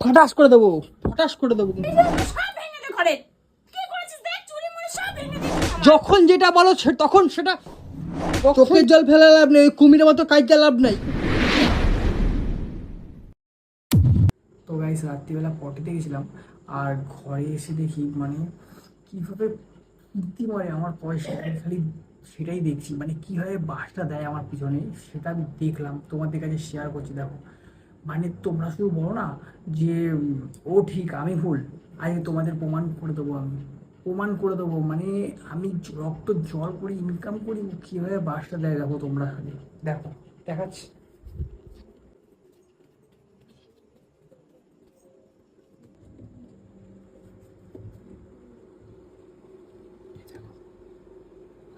ফটাস করে দেবো, ফটাস করে দেবো। যখন যেটা বলো তখন সেটা, চোখের জল ফেলে লাভ নেই, কুমিরের মতো কাজটা লাভ নাই। তো গাইস রাত্রিবেলা পটিতে গেছিলাম, আর ঘরে এসে দেখি মানে কীভাবে কীর্তি মারে আমার পয়সা, খালি সেটাই দেখছি, মানে কীভাবে বাসটা দেয় আমার পিছনে সেটা আমি দেখলাম, তোমাদের কাছে শেয়ার করছি। দেখো মানে তোমরা শুধু বলো না যে ও ঠিক আমি ভুল, আগে তোমাদের প্রমাণ করে দেবো, আমি প্রমাণ করে দেবো। মানে আমি রক্ত জল করে ইনকাম করি, কীভাবে বাসটা দেয় দেখো তোমরা, খালি দেখো দেখাচ্ছি।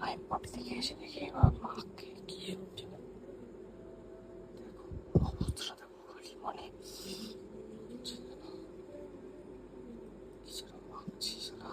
আমি পটি থেকে এসে দেখি এবার মাকে গিয়ে অবস্থাটা দেখো, খালি মানে মাখছি সারা।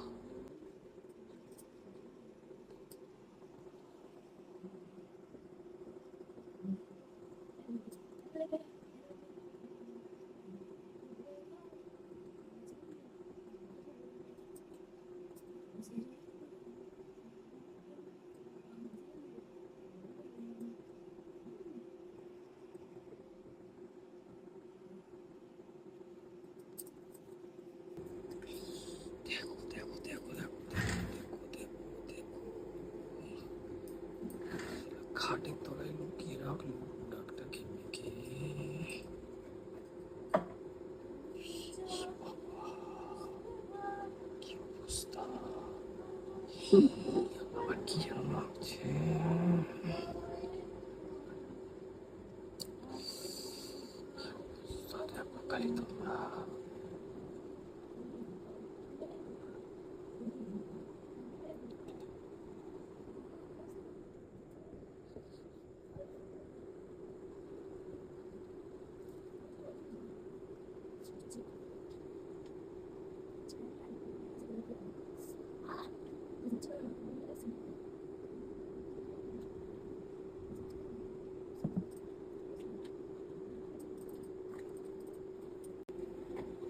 দেখো দেখো দেখো দেখো দেখো দেখো দেখো, খাটের তলায় লুকিয়ে রাখলো ডাকটাকে মেখে। কি অবস্থা, আমার কি যেন লাগছে। দেখো খালি তোমরা,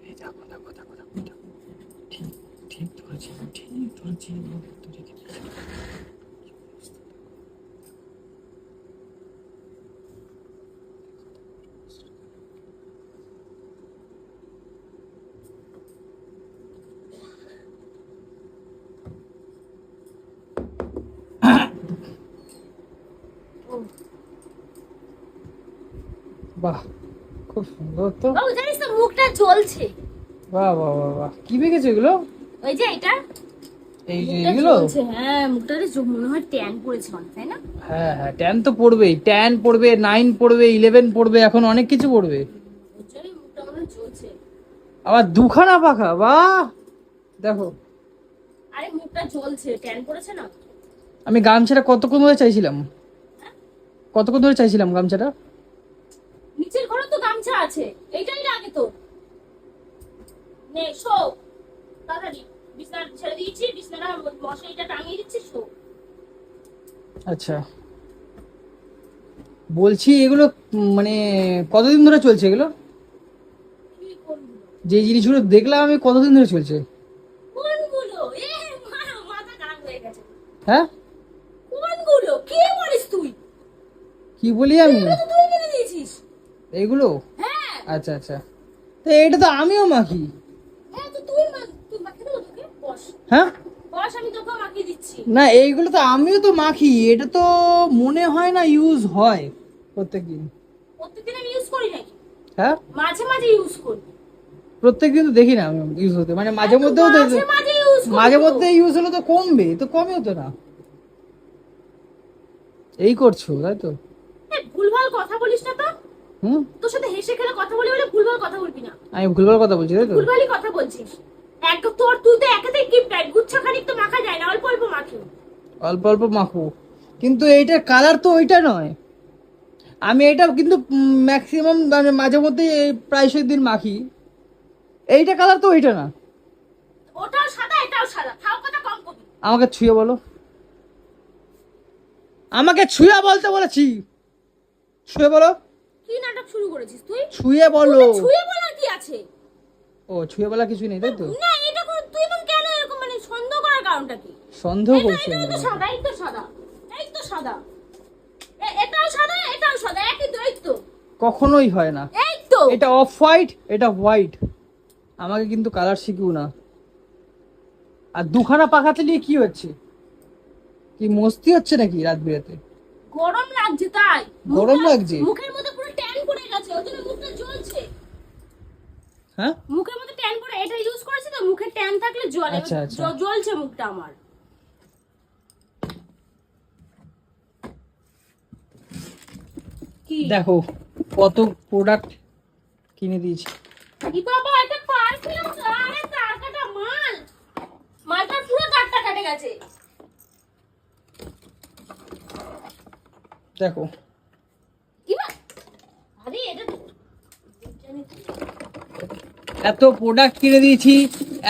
এই দেখো দেখো দেখো দেখো দেখো, ঠিক ঠিক ধরেছি, ঠিক ধরেছি, ধরে বাহ, খুব সুন্দর তো। ও জানিস তো মুখটা জ্বলছে। বাহ বাহ বাহ বাহ, কি বেঁকেছো এগুলো? ওই যে এটা, এই যে মুখটা এগুলো, জ্বলছে। হ্যাঁ মুখটাতে মনে হয় ট্যান পড়েছে অনেক, তাই না? হ্যাঁ হ্যাঁ, ট্যান তো পড়বেই, ট্যান পড়বে, 9 পড়বে, 11 পড়বে, এখন অনেক কিছু পড়বে। ওর জন্যই মুখটা মনে হয় জ্বলছে। আবার দুখানা পাখা, বাহ দেখো। আরে মুখটা জ্বলছে, ট্যান পড়েছে না। আমি গামছাটা কতক্ষণ ধরে চাইছিলাম, কতক্ষণ ধরে চাইছিলাম গামছাটা। নিচের ঘরে তো গামছা আছে, এইটাই লাগে তো। নে শো তাড়াতাড়ি, বিছানা ছেড়ে দিয়েছি, বিছানা মশারিটা টাঙিয়ে দিচ্ছি, শো। আচ্ছা বলছি এগুলো মানে কতদিন ধরে চলছে এগুলো? কি করবো, যে জিনিসগুলো দেখলাম আমি, কতদিন ধরে চলছে? কোনগুলো? এ মা, মাথা খারাপ হয়ে গেছে। হ্যাঁ কোনগুলো কি বলিস তুই? কি বলি আমি? এগুলো তো তুই কিনে দিয়েছিস। এইগুলো? হ্যাঁ আচ্ছা আচ্ছা, তো এটা তো আমিও মাখি। হ্যাঁ, তো তুই তুই মাখিয়ে দেবো তোকে, বস হ্যাঁ বস, আমি তোকে মাখিয়ে দিচ্ছি। না, এইগুলো তো আমিও তো মাখি, এটা তো মনে হয় না ইউজ হয় প্রত্যেকদিন। প্রত্যেকদিন আমি ইউজ করি নাকি? হ্যাঁ মাঝে মাঝে ইউজ করি। প্রত্যেকদিন তো দেখি না আমি ইউজ হতে, মানে মাঝে মধ্যেও তো, মাঝে মাঝে ইউজ করি মাঝে তো। মধ্যে ইউজ হলে তো কমবে, তো কমেও তো না, এই করছো তাই তো? এই ভুলভাল কথা বলিস না তো। হুম, তোর সাথে হেসে খেলে কথা বলি বলে ভুলভাল কথা বলবি না। আমি ভুলভাল কথা বলছি তাই তো? ভুলভালই কথা বলছিস। তুই তো একাতেই কিপ টাইট, গুচ্ছ খানিক তো মাখা যায় না, অল্প অল্প মাখি। অল্প অল্প মাখো, কিন্তু এইটার কালার তো ওইটা নয়। আমি এটা কিন্তু ম্যাক্সিমাম মানে মাঝে মধ্যে প্রায়শই দিন মাখি, এইটা কালার তো ওইটা না। ওটাও সাদা এটাও সাদা, খাও কথা কম করবি। আমাকে ছুঁয়ে বলো, আমাকে ছুঁয়ে বলতে বলেছি, ছুঁয়ে বলো। কি নাটক শুরু করেছিস তুই? ছুঁয়ে বলো। ছুঁয়ে বলার কি আছে? ও ছুঁয়ে বলা কিছুই নেই তাই তো? না এটা কোন তুই এমন কেন এরকম মানে সন্দেহ করার কারণটা কি? সন্দেহ এটা করছে এটা তো সাদা, এই তো সাদা, এই তো সাদা, এটাও সাদা, এটাও সাদা, একই তো, এই তো। কখনোই হয় না, এই তো এটা অফ হোয়াইট, এটা হোয়াইট। আমাকে কিন্তু কালার শিখিও না। আর দুখানা পাখা চালিয়ে কি হচ্ছে? কি মস্তি হচ্ছে নাকি রাত বিরাতে? গরম লাগছে তাই। গরম লাগছে? মুখের মধ্যে পুরো ট্যান পড়ে গেছে, ওই জন্য মুখটা জ্বলছে। হ্যাঁ মুখের মধ্যে ট্যান পড়ে, এটা ইউজ করেছি তো, মুখে ট্যান থাকলে জ্বলে, আচ্ছা, আচ্ছা। জ্বলছে মুখটা আমার। কি দেখো কত প্রোডাক্ট কিনে দিয়েছি। কি বাবা, এটা পারফিউম, আরে তার কাটা মাল, মালটা পুরো কাটটা কেটে গেছে। দেখো কি বা, আরে এটা এত প্রোডাক্ট কিনে দিয়েছি,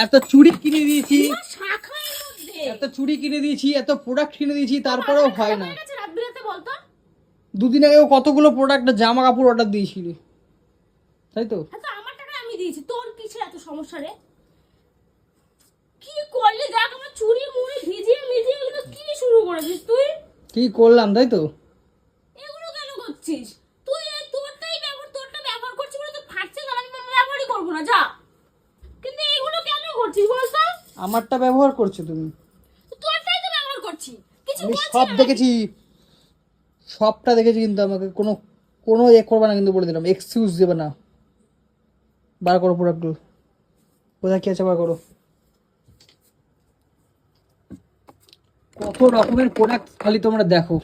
এত চুড়ি কিনে দিয়েছি, পুরো শাখার মধ্যে। এত চুড়ি কিনে দিয়েছি, এত প্রোডাক্ট কিনে দিয়েছি, তারপরেও হয় না। হয়ে গেছে রাত বিরাতে বলতো। দুদিন আগেও কতগুলো প্রোডাক্ট জামা কাপড় অর্ডার দিয়েছিলি তাই তো? হ্যাঁ তো আমার টাকা আমি দিয়েছি, তোর কিসের এত সমস্যা রে? কি করলি দেখ, আমার চুড়ি মুড়ি ভিজিয়ে মিজিয়ে এগুলো কি শুরু করেছিস তুই? কি করলাম তাই তো? এগুলো কেন করছিস তুই? এই তোরটা ব্যবহার করছিস বলে তো ফাটছে, তাহলে আমি ব্যবহারই করবো না, যা। কিন্তু এগুলো কেন করছিস বলতো? আমারটা ব্যবহার করছো তুমি। তোরটাই তো ব্যবহার করছি, কিছু আমি বলছি সব না। দেখেছি, সবটা দেখেছি, কিন্তু আমাকে কোনো কোনো এ করবে না, কিন্তু বলে দিলাম, এক্সকিউজ দেবে না। বার করো প্রোডাক্টগুলো, কোথায় কি আছে বার করো। কত রকমের প্রোডাক্ট খালি তোমরা দেখো,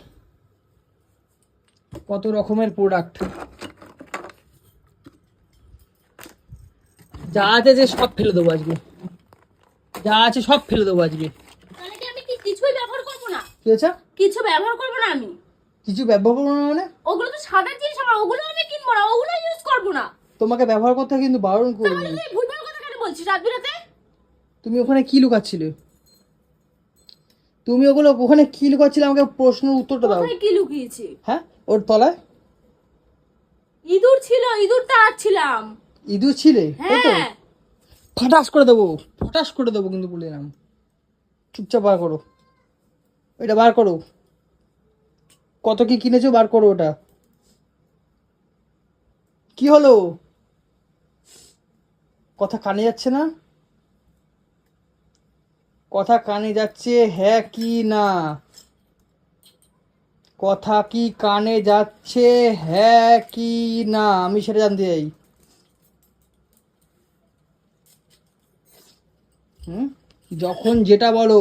কত রকমের প্রোডাক্ট। যা আছে যে সব ফেলে দেবো আজকে, যা আছে সব ফেলে দেবো আজকে। তাহলে কি আমি কিছুই ব্যবহার করবো না? কি আছে? কিছু ব্যবহার করবো না আমি। কিছু ব্যবহার করবো না মানে? ওগুলো তো সাদা জিনিস, আমার ওগুলো আমি কিনবো না, ওগুলো ইউজ করবো না। তোমাকে ব্যবহার করতে কিন্তু বারণ করবো। তাহলে তুই ভুলভাল কথা কেন বলছিস রাত বিরাতে? তুমি ওখানে কি লুকাচ্ছিলে? তুমি ওখানে কি লুকাচ্ছিলে? আমাকে প্রশ্নের উত্তরটা দাও। কোথায় কি লুকিয়েছি? হ্যাঁ, ওর তলায় ইঁদুর ছিল, ইঁদুর তাড়াচ্ছিলাম। ইঁদুর ছিলে তাই তো? হ্যাঁ ফাটাস করে দেবো, ফটাস করে দেবো কিন্তু বলে দিলাম। চুপচাপ বার করো, এটা বার করো। কত কি কিনেছো বার করো ওটা। কি হলো? কথা কানে যাচ্ছে না? কথা কানে যাচ্ছে হ্যাঁ কি না? কথা কি কানে যাচ্ছে হ্যাঁ কি না? আমি সেটা জানতে চাই। হুম, যখন যেটা বলো,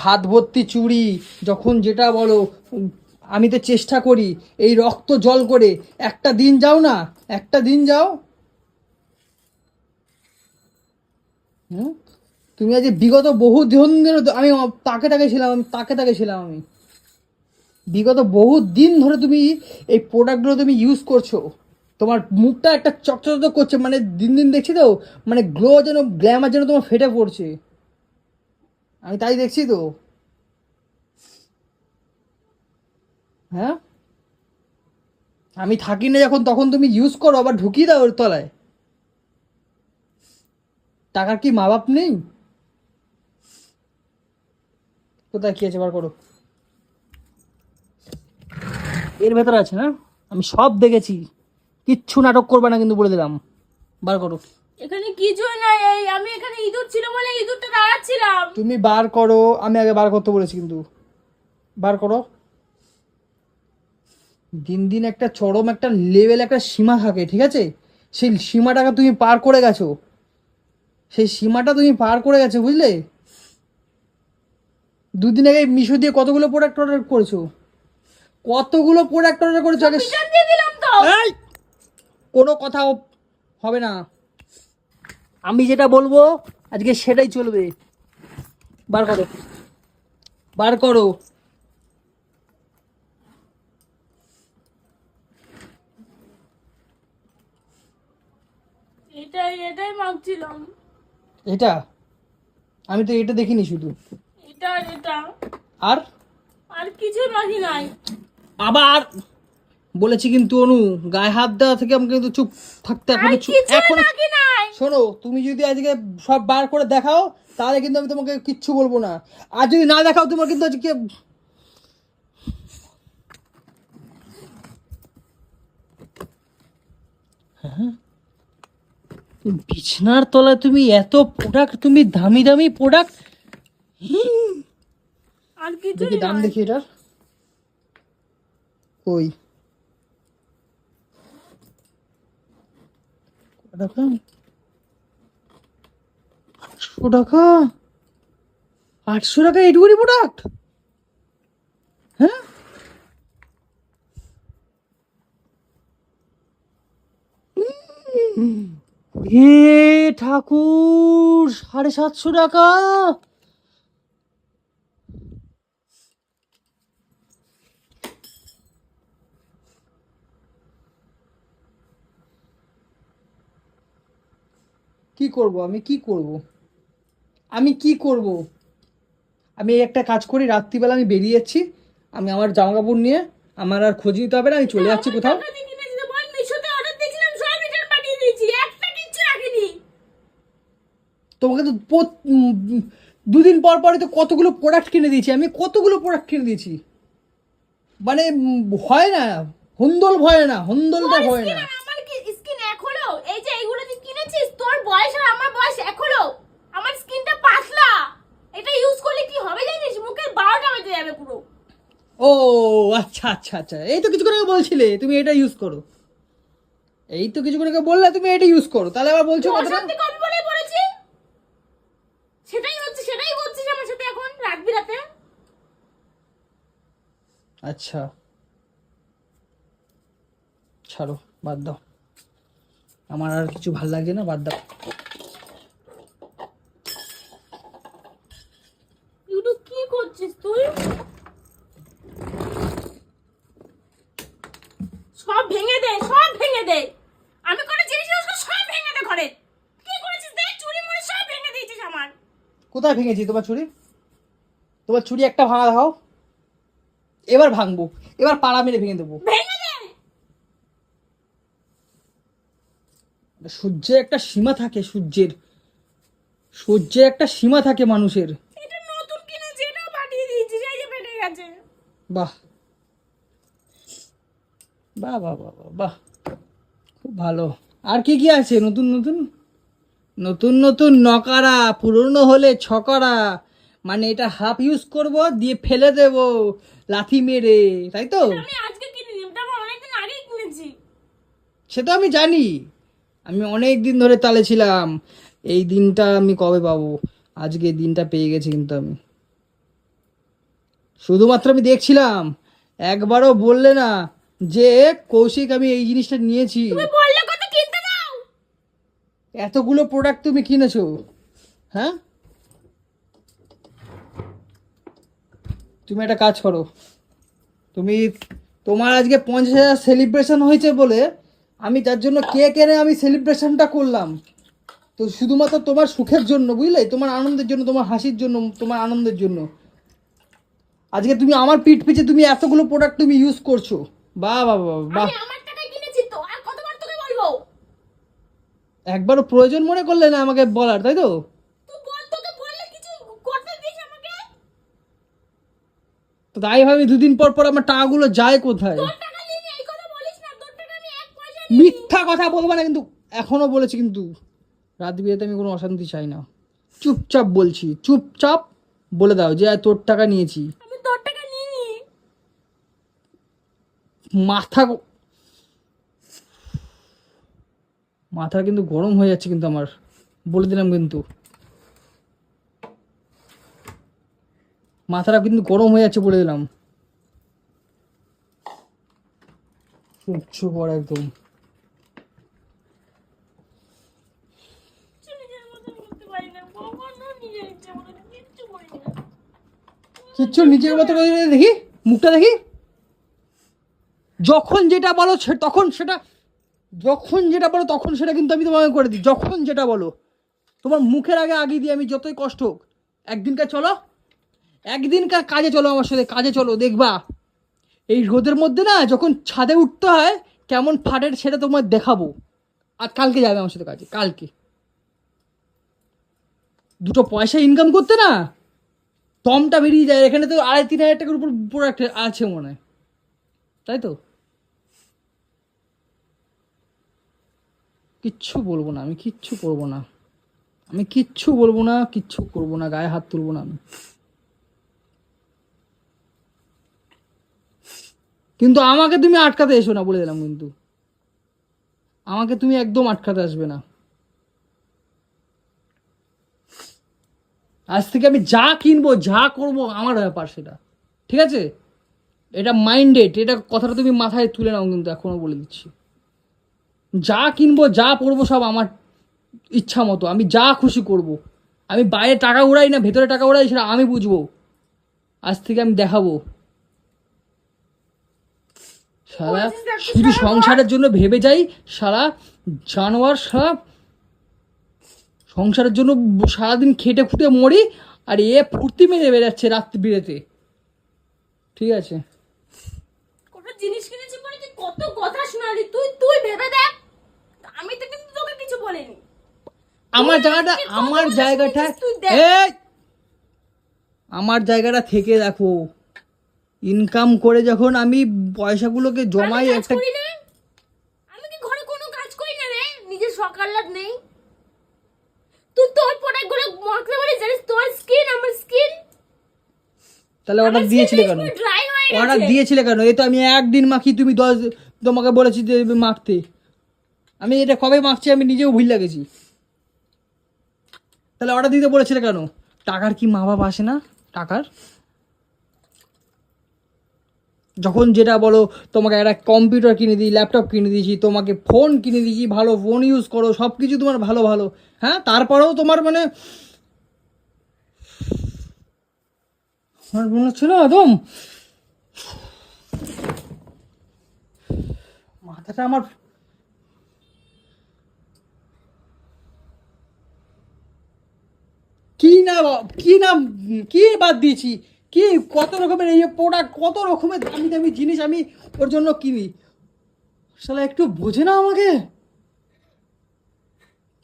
হাত ভর্তি চুড়ি, যখন যেটা বলো, আমি তো চেষ্টা করি এই রক্ত জল করে, একটা দিন যাও না, একটা দিন যাও। হুম, তুমি আজ বিগত বহু দিন ধরে আমি তাকে ছিলাম আমি। বিগত বহু দিন ধরে তুমি এই প্রোডাক্টগুলো তুমি ইউজ করছো। তোমার মুখটা একটা চকচক করছে, মানে দিন দিন দেখছি তো, মানে গ্লো যেন, গ্ল্যামার যেন তোমার ফেটে পড়ছে। আমি তাই দেখছি তো। হ্যাঁ, আমি থাকি না যখন, তখন তুমি ইউজ করো, আবার ঢুকিয়ে দাও ওর তলায়। টাকার কি মা বাপ নেই? কোথায় কি আছে বার করো। এর ভেতরে আছে না? আমি সব দেখেছি, কিচ্ছু নাটক করবে না কিন্তু বলে দিলাম। বার করো। এখানে কিছুই নাই, এই আমি এখানে ইঁদুর ছিল বলে ইঁদুরটা তাড়াচ্ছিলাম। তুমি বার করো, আমি আগে বার করতে বলেছি কিন্তু। বার করো। দিন দিন একটা চরম একটা লেভেল, একটা সীমা থাকে, ঠিক আছে? সেই সীমাটাকে তুমি পার করে গেছো, সেই সীমাটা তুমি পার করে গেছো, বুঝলে? দুদিন আগে মিশো দিয়ে কতগুলো প্রোডাক্ট অর্ডার করেছো, কতগুলো প্রোডাক্ট অর্ডার করেছো আগে। বিচার দিয়ে দিলাম তো। এই, কোনো কথা হবে না, আমি যেটা বলবো আজকে সেটাই চলবে। বার করো, বার করো। এটাই মাগছিলাম। এটা আমি তো এটা দেখিনি শুধু। এটা আর আর কিছু নাকি নাই। আবার বলেছি কিন্তু অনু, গায়ে হাত দেওয়া থেকে আমাকে কিন্তু চুপ থাকতে এখন আর কিছু এখন বাকি নাই। শোনো, তুমি যদি আজকে সব বার করে দেখাও তাহলে কিন্তু আমি তোমাকে কিচ্ছু বলবো না, আর যদি না দেখাও তোমার কিন্তু আজকে হ্যাঁ, বিছনার তলায় তুমি এত প্রোডাক্ট, তুমি দামি দামি প্রোডাক্ট, আর কিছু দেখি দাম দেখি এটার কই কত টাকা, 800 টাকা, 800 টাকা এটুকুনি প্রোডাক্ট? হ্যাঁ, হে ঠাকুর, 750 টাকা! কি করব আমি, কি করব আমি, কি করব আমি? এই একটা কাজ করি, রাত্রিবেলা আমি বেরিয়ে যাচ্ছি, আমি আমার জামা কাপড় নিয়ে, আমার আর খোঁজ নিতে হবে না, আমি চলে যাচ্ছি কোথাও। টাকা দিয়ে কিনেছি তো বল, মিশোতে অর্ডার দিয়েছিলাম, সব রিটার্ন পাঠিয়ে দিয়েছি, একটা কিচ্ছু রাখিনি। তোমাকে তো দুদিন পর পরে তো কতগুলো প্রোডাক্ট কিনে দিয়েছি আমি, কতগুলো প্রোডাক্ট কিনে দিয়েছি, মানে হয় না, হন্দল ভয় না, হন্দলটা তোর ভয় স্কিন না। আর আমার কি স্কিন এক হলো? এই যে এইগুলো তুই কিনেছিস, তোর বয়স আর আমার বয়স এক হলো? আমার স্কিনটা পাতলা, এটা ইউজ করলে কি হবে জানিস? মুখের 12টা বেজে যাবে পুরো। ও আচ্ছা আচ্ছা আচ্ছা, এই তো কিছুক্ষণ আগে বলছিলে তুমি এটা ইউজ করো, এই তো কিছুক্ষণ আগে বললে তুমি এটা ইউজ করো, তাহলে আবার বলছো তুই কথাটা। অশান্তি কম বলেই বলেছি, সেটাই হচ্ছে, সেটাই করছিস আমার সাথে এখন রাত বিরাতে। আচ্ছা ছাড়ো, বাদ দাও, আমার আর কিছু ভাল লাগছে না, বাদ দাও। এগুলো কি করছিস তুই? সব ভেঙে দে, সব ভেঙে দে। আমি কোনো জিনিস ইউজ করি সব ভেঙে দে ঘরে। কি করেছিস দেখ, চুরি মুড়ি সব ভেঙে দিয়েছিস আমার। কোথায় ভেঙেছি তোমার ছুরি? তোমার ছুরি একটা ভাঙা দেখাও, এবার ভাঙবো, এবার পাড়া মেরে ভেঙে দেবো। ভেঙে দে। সূর্যের একটা সীমা থাকে, সূর্যের একটা সীমা থাকে মানুষের। এটা নতুন কিনেছি, এটাও পাঠিয়ে দিয়েছিস, এই যে ফেটে গেছে। বাহ বাহ বাহ বাহ বাহ বাহ, খুব ভালো। আর কি কি আছে নতুন নতুন? নতুন নতুন নকারা, পুরনো হলে ছকরা, মানে এটা হাফ ইউজ করব দিয়ে ফেলে দেব লাথি মেরে, তাই তো? আমি আজকে কিনিনি, এটা আমি অনেকদিন আগেই কিনেছি। সে তো আমি জানি, আমি অনেক দিন ধরে তালে ছিলাম, এই দিনটা আমি কবে পাবো, আজকে দিনটা পেয়ে গেছি কিন্তু আমি। শুধুমাত্র আমি দেখছিলাম, একবারও বললে না যে কৌশিক আমি এই জিনিসটা নিয়েছি। তুমি বললে কত কিনতে দাও? এতগুলো প্রোডাক্ট তুমি কিনেছো, হ্যাঁ? তুমি একটা কাজ করো, তুমি, তোমার আজকে 50,000 সেলিব্রেশন হয়েছে বলে আমি তার জন্য কেক এনে আমি সেলিব্রেশনটা করলাম, তো শুধুমাত্র তোমার সুখের জন্য, বুঝলে, তোমার আনন্দের জন্য, তোমার হাসির জন্য, তোমার আনন্দের জন্য আজকে তুমি আমার পিঠ পিছে তুমি এতগুলো প্রোডাক্ট তুমি ইউজ করছো। বাহ বাহ বাহ বাহ, আমি আমার টাকায় কিনেছি তো, আর কতবার তোকে বলবো? একবারও প্রয়োজন মনে করলে না আমাকে বলার, তাই তো? তুই বল, তোকে বললে কিছু করতে দিস আমাকে? তো তাই ভাবি দুদিন পর পর আমার টাকাগুলো যায় কোথায়? তোর টাকা নিয়ে এই কথা বলিস না, তোর টাকা আমি এক পয়সা নিই। মিথ্যা কথা বলবো না কিন্তু, এখনো বলেছি কিন্তু, রাত বিয়েতে আমি কোনো অশান্তি চাই না, চুপচাপ বলছি, চুপচাপ বলে দাও যে তোর টাকা নিয়েছি। আমি তোর টাকা নিইনি। মাথা মাথা কিন্তু গরম হয়ে যাচ্ছে কিন্তু আমার, বলে দিলাম কিন্তু, মাথাটা কিন্তু গরম হয়ে যাচ্ছে বলে দিলাম। সহ্য কর একদম। নিজের মতন করতে পারি না, কখনো নিজের ইচ্ছে মতন কিচ্ছু করি না। কিচ্ছু নিজের মতো করে দেখি, মুখটা দেখি, যখন যেটা বলো তখন সেটা, যখন যেটা বলো তখন সেটা কিন্তু আমি তোমাকে করে দিই, যখন যেটা বলো তোমার মুখের আগে আগে দিই আমি, যতই কষ্ট হোক। একদিনকার চলো, একদিনকার কাজে চলো, আমার সাথে কাজে চলো, দেখবা এই রোদের মধ্যে না যখন ছাদে উঠতে হয় কেমন ফাটে সেটা তোমার দেখাবো। আর কালকে যাবে আমার সাথে কাজে, কালকে দুটো পয়সা ইনকাম করতে না দমটা বেরিয়ে যায়। এখানে তো 2,500-3,000 টাকার উপর প্রোডাক্ট আছে মনে হয়, তাই তো? কিচ্ছু বলবো না, আমি কিচ্ছু করবো না, আমি কিচ্ছু বলবো না, কিচ্ছু করবো না, গায়ে হাত তুলবো না আমি। কিন্তু আমাকে তুমি আটকাতে এসো না, বলে দিলাম কিন্তু। আমাকে তুমি একদম আটকাতে আসবে না। আজ থেকে আমি যা কিনবো যা করবো আমার ব্যাপার সেটা, ঠিক আছে? এটা মাইন্ডেড, এটা কথাটা তুমি মাথায় তুলে নাও কিন্তু, এখনো বলে দিচ্ছি। যা কিনবো যা পরবো সব আমার ইচ্ছা মতো, আমি যা খুশি করব। আমি বাইরে টাকা উড়াই না ভেতরে টাকা উড়াই সেটা আমি বুঝবো। আজ থেকে আমি দেখাবো। সারা শুধু সংসারের জন্য ভেবে যাই, সারা জানোয়ার, সারা সংসারের জন্য সারাদিন খেটে খুঁটে মরি, আর এ ফুর্তি মেরে বেড়াচ্ছে রাত্রি বিরেতে, ঠিক আছে? কত জিনিস কিনেছি বলে তুই কত কথা শোনালি, তুই তুই ভেবে দেখ। আমি তো কিন্তু তোকে কিছু বলিনি। আমার জায়গাটা, আমার জায়গাটা, এই আমার জায়গাটা থেকে দেখো। ইনকাম করে যখন আমি পয়সাগুলোকে জমাই আমি কাজ একটা, করি না? আমি কি ঘরে কোনো কাজ করি না রে? নিজের সকাল লাগ নেই? তুই তোর প্রোডাক্ট গুলো মাখতে পারিস, জানিস তোর স্কিন আমার স্কিন। তাহলে অর্ডার দিয়েছিলে কেন? ড্রাই হয়ে অর্ডার গেছে। দিয়েছিলে কেন? এই তো আমি একদিন মাখি, তুমি 10, তোমাকে বলেছি যে মাখতে। আমি এটা কবে মাখছি আমি নিজেও ভুল লাগেছি। তাহলে অর্ডার দিতে বলেছিলে কেন? টাকার কি মা বাবা আসে না? টাকার যখন যেটা বলো, তোমাকে একটা কম্পিউটার কিনে দিই, ল্যাপটপ কিনে দিয়েছি, তোমাকে ফোন কিনে দিয়েছি, ভালো ফোন ইউজ করো, সব কিছু তোমার ভালো ভালো, হ্যাঁ? তারপরেও তোমার মানে আমার মনে হচ্ছে না একদম মাথাটা আমার, কি না কি বাদ দিয়েছি, কি কত রকমের এই প্রোডাক্ট, কত রকমের দামি দামি জিনিস আমি ওর জন্য কিনি। শালা একটু বোঝে না আমাকে।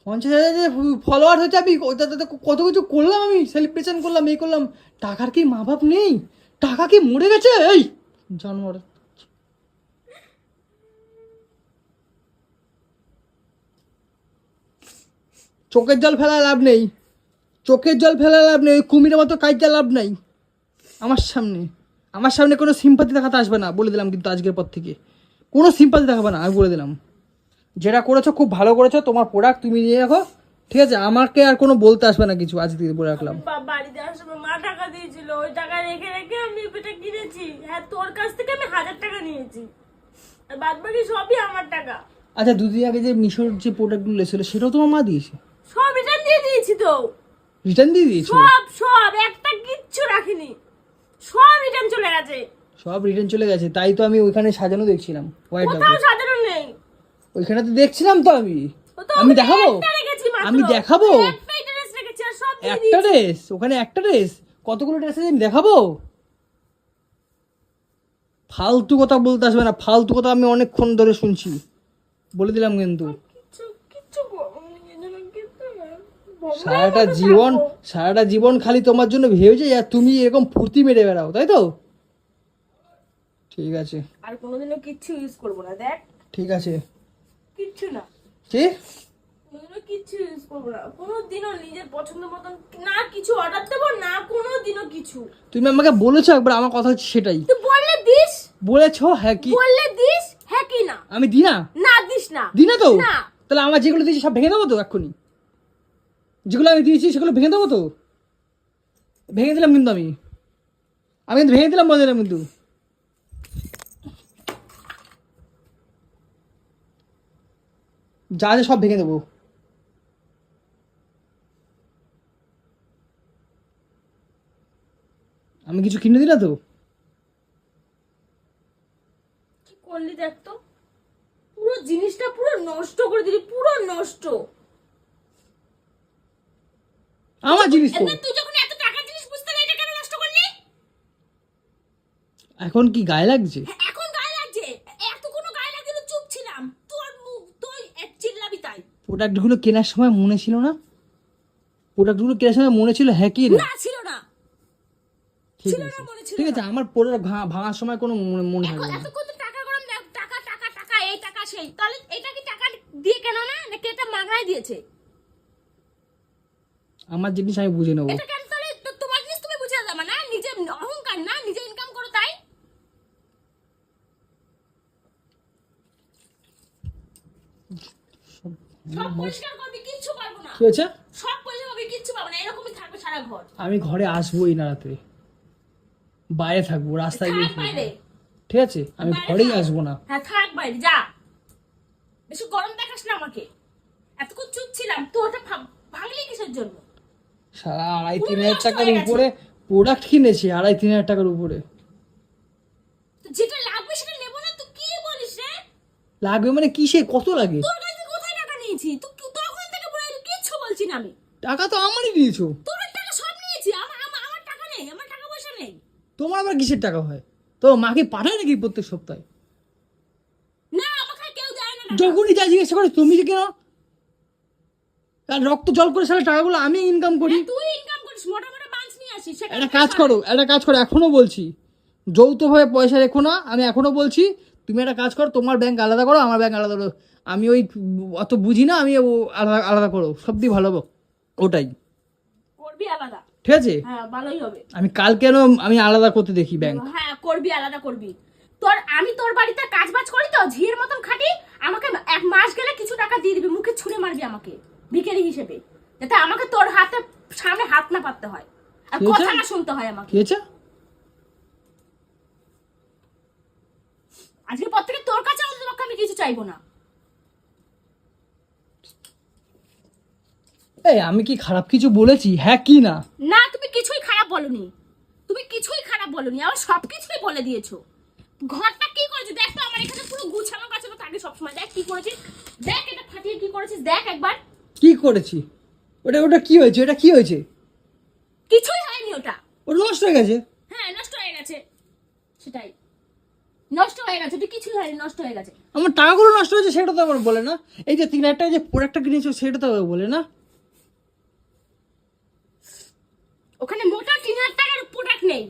50,000 ফলোয়ার হচ্ছে, আমি ওটাতে কত কিছু করলাম, আমি সেলিব্রেশন করলাম, এই করলাম। টাকার কি মা বাপ নেই? টাকা কি মরে গেছে? এই জানোয়ার, চোখের জল ফেলা লাভ নেই, চোখের জল ফেলা লাভ নেই, ওই কুমিরের মতো কাজটা লাভ নাই আমার সামনে। আমার সামনে কোনো সিম্পাতি দেখাতে আসবে না, বলে দিলাম কিন্তু। আজকের পর থেকে কোনো সিম্পাতি দেখাবে না, আমি বলে দিলাম। যেটা করেছো খুব ভালো করেছো, তোমার প্রোডাক্ট তুমি নিয়ে রাখো, ঠিক আছে? আমাকে আর কোনো বলতে আসবে না কিছু, আজ থেকে বলে রাখলাম। বাড়িতে আসার সময় মা টাকা দিয়েছিল, ওই টাকা রেখে রেখে আমি এটা কিনেছি। হ্যাঁ, তোর কাছ থেকে আমি 1,000 টাকা নিয়েছি, আর বাদ বাকি সবই আমার টাকা। আচ্ছা, দুদিন আগে যে মিশোর যে প্রোডাক্টগুলো এসেছিলো সেটাও তোমার মা দিয়েছে? সব রিটার্ন দিয়ে দিয়েছি তো। রিটার্ন দিয়ে দিয়েছো? সব সব একটা কিচ্ছু রাখিনি, সব রিটার্ন চলে গেছে। সব রিটার্ন চলে গেছে? তাই তো আমি ওইখানে সাজানো দেখছিলাম, হোয়াইট কোথাও সাধারণ নেই। ওইখানে তো দেখছিলাম তো আমি। ও তো আমি দেখাবো, একটা রেখেছি মাত্র। আমি দেখাবো। একটাই ড্রেস রেখেছি, আর সব দিয়ে একটা দিয়েছি। ড্রেস, ওখানে একটা ড্রেস, কতগুলো ড্রেস আছে আমি দেখাবো? ফালতু কথা বলতে আসবে না, ফালতু কথা আমি অনেকক্ষণ ধরে শুনছি, বলে দিলাম কিন্তু। কিচ্ছু কিচ্ছু বলিনি, এজন্য কিচ্ছু না। বোম্বে সারাটা মতো জীবন, থাকবো। সারাটা জীবন খালি তোমার জন্য ভেবেছে, আর তুমি এরকম ফুর্তি মেরে বেড়াও, তাই তো? ঠিক আছে, আর কোনোদিনও কিচ্ছু ইউজ করবো না, দেখ। ঠিক আছে। কিচ্ছু না, কি? কোনোদিনও কিচ্ছু ইউজ করবো না। কোনোদিনও নিজের পছন্দ মতন না কিছু অর্ডার দেবো না, কোনোদিনও কিছু। তুমি আমাকে বলেছো একবার, আমার কথা হচ্ছে সেটাই। তুই বললে দিস, বলেছো, হ্যাঁ কি? বললে দিস, হ্যাঁ কি না? আমি দিই না? না দিস না। দিই না তো? না। তাহলে আমার যেগুলো দিয়েছি সব ভেঙে দেবো তো এক্ষুনি? যেগুলো আমি দিয়েছি সেগুলো ভেঙে দেবো তো? ভেঙে দিলাম কিন্তু আমি কিন্তু ভেঙে দিলাম, বলে দিলাম কিন্তু। যা যা সব ভেঙে দেবো। আমি কিছু কিনে দিলা তো? কি করলি দেখ তো, পুরো জিনিসটা পুরো নষ্ট করে দিলি, পুরো নষ্ট। আমার জিনিস তো। তুই যখন এত টাকার জিনিস বুঝতে না, এটা কেন নষ্ট করলি? এখন কি গায়ে লাগছে? এখন গায়ে লাগছে, এত কোনো গায়ে লাগছিল, চুপ ছিলাম, তোর মুখ তুই চিল্লাবি তাই। প্রোডাক্টগুলো কেনার সময় মনে ছিল না? প্রোডাক্টগুলো কেনার সময় মনে ছিল? হ্যাঁ কি না? না ছিল না, ঠিক ছিল আছে না, মনে ছিল ঠিক আছে, না। আমার প্রোডাক্ট ভাঙার সময় কোনো মনে এখন থাকবে না। এত কত টাকা গরম, টাকা টাকা টাকা, এই টাকা সেই, তাহলে এটা কি টাকা দিয়ে কেন না, নাকি এটা মাগনায় দিয়েছে? আমার জিনিস আমি বুঝে নেবো। এটা কেন তাহলে তোমার জিনিস তুমি বুঝে যাবে না? নিজে অহংকার না, নিজে ইনকাম করো তাই। সব পরিষ্কার করবি, কিচ্ছু পারবো না। কি হয়েছে? সব পরিষ্কার করবি, কিচ্ছু পারবো না, এরকমই থাকবে সারা ঘর। আমি ঘরে আসবোই না রাতে, বাইরে থাকবো, রাস্তায় গিয়ে থাক বাইরে। শুবো। ঠিক আছে, আমি বাইরে ঘরেই থাক। আসবো না। হ্যাঁ থাক বাইরে, যা, বেশি গরম দেখাস না আমাকে। এতক্ষণ চুপ ছিলাম, তো ওটা ভাঙলি কিসের জন্য? সারা 2.5-3 পুরো হাজার নষ্ট টাকার হয়ে গেছে। উপরে প্রোডাক্ট কিনেছি, 2.5-3 হাজার টাকার উপরে। তো যেটা লাগবে সেটা নেবো না, তুই কি বলিস রে? লাগবে মানে কিসে, কত লাগে? তোর কাছে কোথায় টাকা নিয়েছি? তুই তখন থেকে বলে কিচ্ছু বলছি না আমি। টাকা তো আমারই দিয়েছো। তোর টাকা সব নিয়েছি, আমার টাকা নেই, আমার টাকা পয়সা নেই। তোমার আবার কিসের টাকা হয়? তো মাকে পাঠায় নাকি প্রত্যেক সপ্তাহে? না, আমাকে কেউ দেয় না টাকা। যখনই যা জিজ্ঞাসা করে তুমি যে কেন, আর রক্ত জল করে সারা টাকাগুলো আমি ইনকাম করি। হ্যাঁ, তুই ইনকাম করিস, মোটা মোটা বাঞ্চ নিয়ে আসিস, সেটা একটা কাজ করো, এখনো বলছি, যৌথভাবে পয়সা রেখো না। আমি এখনো বলছি, তুমি একটা কাজ করো, তোমার ব্যাংক আলাদা করো, আমার ব্যাংক আলাদা করো। আমি ওই অত বুঝি না, আমি আলাদা আলাদা করো, সব দিয়ে ভালো হবে ওটাই। করবি আলাদা, ঠিক আছে, হ্যাঁ ভালোই হবে। আমি কাল কেন আমি আলাদা করতে দেখি ব্যাংক। হ্যাঁ করবি, আলাদা করবি। আমি তোর বাড়িতে কাজ বাজ করি তো, ঝিয়ের মতন খাটি, আমাকে 1 মাস গেলে কিছু টাকা দিয়ে দিবি, মুখে ছুঁড়ে মারবি আমাকে ভিখারি হিসেবে, যাতে আমাকে তোর হাতে সামনে হাত না পাততে হয়, আর কি হয়েছে? কথা না শুনতে হয় আমাকে। কি হয়েছে? আজকের পর থেকে তোর কাছে আমি কিছু চাইবো না। এই আমি কি খারাপ কিছু বলেছি? হ্যাঁ কি না? না, তুমি কিছুই খারাপ বলনি, তুমি কিছুই খারাপ বলনি, আবার সবকিছুই বলে দিয়েছো। ঘরটা কি করেছিস দেখ তো, আমার এখানে পুরো গুছানো গাছানো থাকে সবসময়, দেখ কি করেছিস, দেখ এটা ফাটিয়ে কি করেছিস, দেখ একবার। কি করেছি? ওটা কি হয়েছে? এটা কি হয়েছে? কিছুই হয়নি, ওটা ওটা নষ্ট হয়ে গেছে। হ্যাঁ নষ্ট হয়ে গেছে, সেটাই নষ্ট হয়ে গেছে, ওটা কিছুই হয়নি, নষ্ট হয়ে গেছে। আমার টাকাগুলো নষ্ট হয়েছে সেটা তো আমার বলে না। এই যে 3 হাজার টাকা যে প্রোডাক্টটা কিনেছো সেটা তো বলে না। ওখানে মোটা 3,000 টাকার প্রোডাক্ট নেই,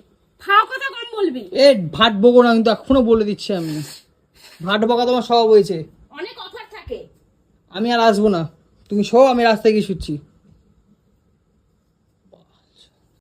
ফাও কথা কম বলবি। এ ভাট বকো না, কিন্তু এখনো বলে দিচ্ছি আমি, ভাট বকা তোমার স্বভাব হয়েছে। অনেক অফার থাকে। আমি আর আসবো না, তুমি শো, আমি রাস্তায় গিয়ে শুচ্ছি।